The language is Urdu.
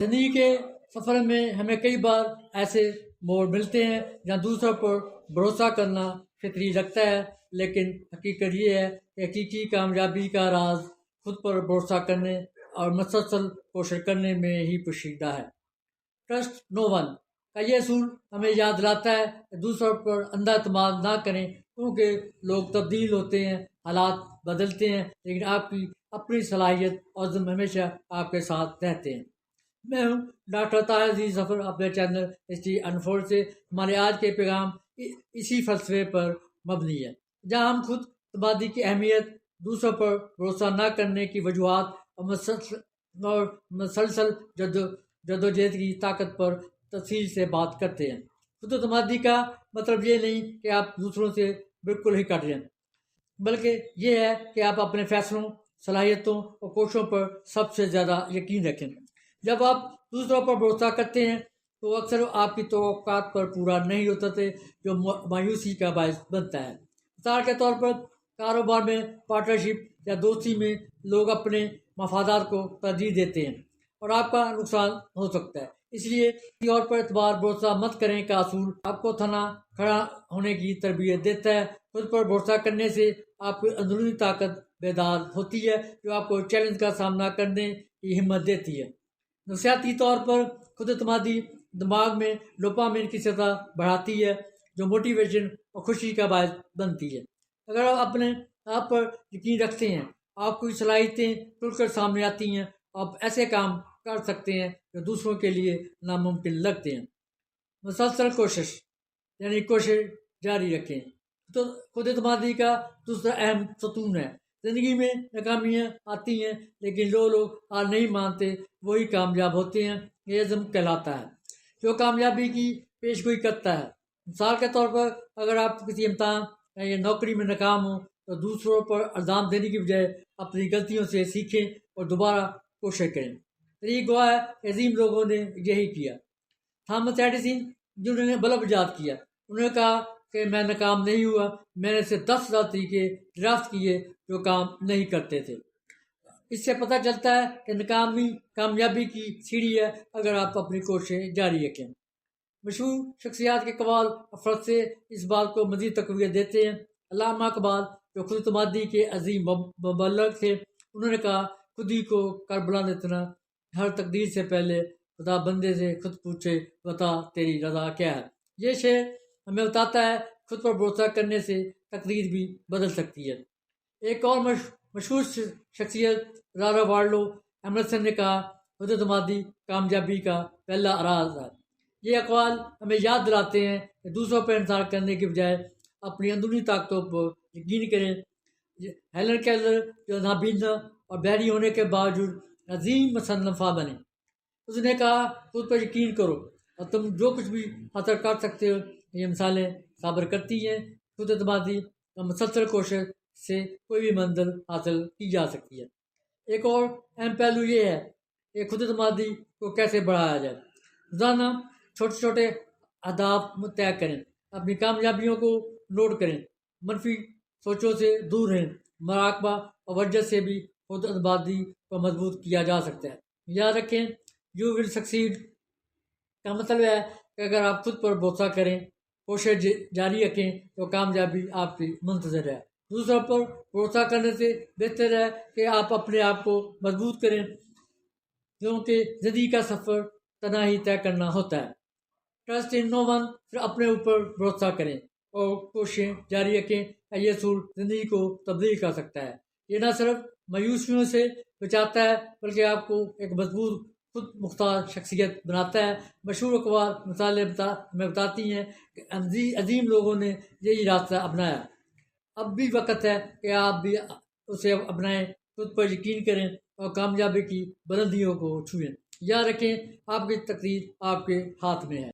زندگی کے سفر میں ہمیں کئی بار ایسے موڑ ملتے ہیں جہاں دوسروں پر بھروسہ کرنا فطری لگتا ہے، لیکن حقیقت یہ ہے کہ حقیقی کامیابی کا راز خود پر بھروسہ کرنے اور مسلسل کوشش کرنے میں ہی پوشیدہ ہے۔ ٹرسٹ نو ون کا یہ اصول ہمیں یاد دلاتا ہے کہ دوسروں پر اندھا اعتماد نہ کریں، کیونکہ لوگ تبدیل ہوتے ہیں، حالات بدلتے ہیں، لیکن آپ کی اپنی صلاحیت اور عزم ہمیشہ آپ کے ساتھ رہتے ہیں۔ میں ہوں ڈاکٹر طاہر عزیز ظفر، اپنے چینل ہسٹری انفولڈ سے۔ ہمارے آج کے پیغام اسی فلسفے پر مبنی ہے، جہاں ہم خود اعتمادی کی اہمیت، دوسروں پر بھروسہ نہ کرنے کی وجوہات اور مسلسل جدوجہد کی طاقت پر تفصیل سے بات کرتے ہیں۔ خود اعتمادی کا مطلب یہ نہیں کہ آپ دوسروں سے بالکل ہی کٹ جائیں، بلکہ یہ ہے کہ آپ اپنے فیصلوں، صلاحیتوں اور کوششوں پر سب سے زیادہ یقین رکھیں۔ جب آپ دوسروں پر بھروسہ کرتے ہیں تو اکثر آپ کی توقعات پر پورا نہیں اترتے، جو مایوسی کا باعث بنتا ہے۔ مثال کے طور پر کاروبار میں پارٹنرشپ یا دوستی میں لوگ اپنے مفادات کو ترجیح دیتے ہیں اور آپ کا نقصان ہو سکتا ہے۔ اس لیے کسی اور پر اعتبار بھروسہ مت کریں کا اصول آپ کو تھنا کھڑا ہونے کی تربیت دیتا ہے۔ خود پر بھروسہ کرنے سے آپ کی اندرونی طاقت بیدار ہوتی ہے، جو آپ کو چیلنج کا سامنا کرنے کی ہمت دیتی ہے۔ نفسیاتی طور پر خود اعتمادی دماغ میں ڈوپامین کی سطح بڑھاتی ہے، جو موٹیویشن اور خوشی کا باعث بنتی ہے۔ اگر آپ اپنے آپ پر یقین رکھتے ہیں، آپ کی صلاحیتیں کھل کر سامنے آتی ہیں، آپ ایسے کام کر سکتے ہیں جو دوسروں کے لیے ناممکن لگتے ہیں۔ مسلسل کوشش یعنی کوشش جاری رکھیں تو خود اعتمادی کا دوسرا اہم ستون ہے۔ زندگی میں ناکامیاں آتی ہیں، لیکن جو لوگ ہار نہیں مانتے وہی کامیاب ہوتے ہیں۔ یہ عزم کہلاتا ہے جو کامیابی کی پیش گوئی کرتا ہے۔ مثال کے طور پر اگر آپ کسی امتحان یا نوکری میں ناکام ہوں تو دوسروں پر الزام دینے کی بجائے اپنی غلطیوں سے سیکھیں اور دوبارہ کوشش کریں۔ تاریخ گواہ ہے کہ عظیم لوگوں نے یہی کیا۔ تھامس ایڈیسن، جنہوں نے بلب ایجاد کیا، انہوں نے کہا کہ میں ناکام نہیں ہوا، میں نے صرف 10,000 طریقے دریافت کیے جو کام نہیں کرتے تھے۔ اس سے پتہ چلتا ہے کہ ناکامی کامیابی کی سیڑھی ہے اگر آپ اپنی کوششیں جاری رکھیں۔ مشہور شخصیات کے اقوال افراد سے اس بات کو مزید تقویت دیتے ہیں۔ علامہ اقبال، جو خود اعتمادی کے عظیم مبلغ تھے، انہوں نے کہا، خود ہی کو کر بلند اتنا، ہر تقدیر سے پہلے خدا بندے سے خود پوچھے، بتا تیری رضا کیا ہے۔ یہ شعر ہمیں بتاتا ہے خود پر بھروسہ کرنے سے تقدیر بھی بدل سکتی ہے۔ ایک اور مشہور شخصیت رالف والڈو ایمرسن نے کہا، خود اعتمادی کامیابی کا پہلا راز ہے۔ یہ اقوال ہمیں یاد دلاتے ہیں کہ دوسروں پر انحصار کرنے کے بجائے اپنی اندرونی طاقتوں پر یقین کریں۔ ہیلن کیلر، جو نابینا اور بہری ہونے کے باوجود عظیم مصنفہ بنے، اس نے کہا، خود پر یقین کرو اور تم جو کچھ بھی حاصل کر سکتے ہو۔ یہ مثالیں صابر کرتی ہیں خود اعتمادی اور مسلسل کوشش سے کوئی بھی منزل حاصل کی جا سکتی ہے۔ ایک اور اہم پہلو یہ ہے کہ خود اعتمادی کو کیسے بڑھایا جائے۔ روزانہ چھوٹے چھوٹے اہداف طے کریں، اپنی کامیابیوں کو نوٹ کریں، منفی سوچوں سے دور رہیں۔ مراقبہ اور ورزش سے بھی خود اعتمادی کو مضبوط کیا جا سکتا ہے۔ یاد رکھیں، یو ول سکسیڈ کا مطلب ہے کہ اگر آپ خود پر بھروسہ کریں، کوشش جاری رکھیں تو کامیابی آپ کی منتظر ہے۔ دوسروں پر بھروسہ کرنے سے بہتر ہے کہ آپ اپنے آپ کو مضبوط کریں، کیونکہ زندگی کا سفر تنہائی طے کرنا ہوتا ہے۔ ٹرسٹ ان نو ون، صرف اپنے اوپر بھروسہ کریں اور کوششیں جاری رکھیں کا یہ اصول زندگی کو تبدیل کر سکتا ہے۔ یہ نہ صرف مایوسیوں سے بچاتا ہے بلکہ آپ کو ایک مضبوط خود مختار شخصیت بناتا ہے۔ مشہور اقوال مثالیں ہمیں بتاتی ہیں کہ عظیم لوگوں نے یہی راستہ اپنایا۔ اب بھی وقت ہے کہ آپ بھی اسے اپنائیں، خود پر یقین کریں اور کامیابی کی بلندیوں کو چھوئیں۔ یاد رکھیں، آپ کی تقدیر آپ کے ہاتھ میں ہے۔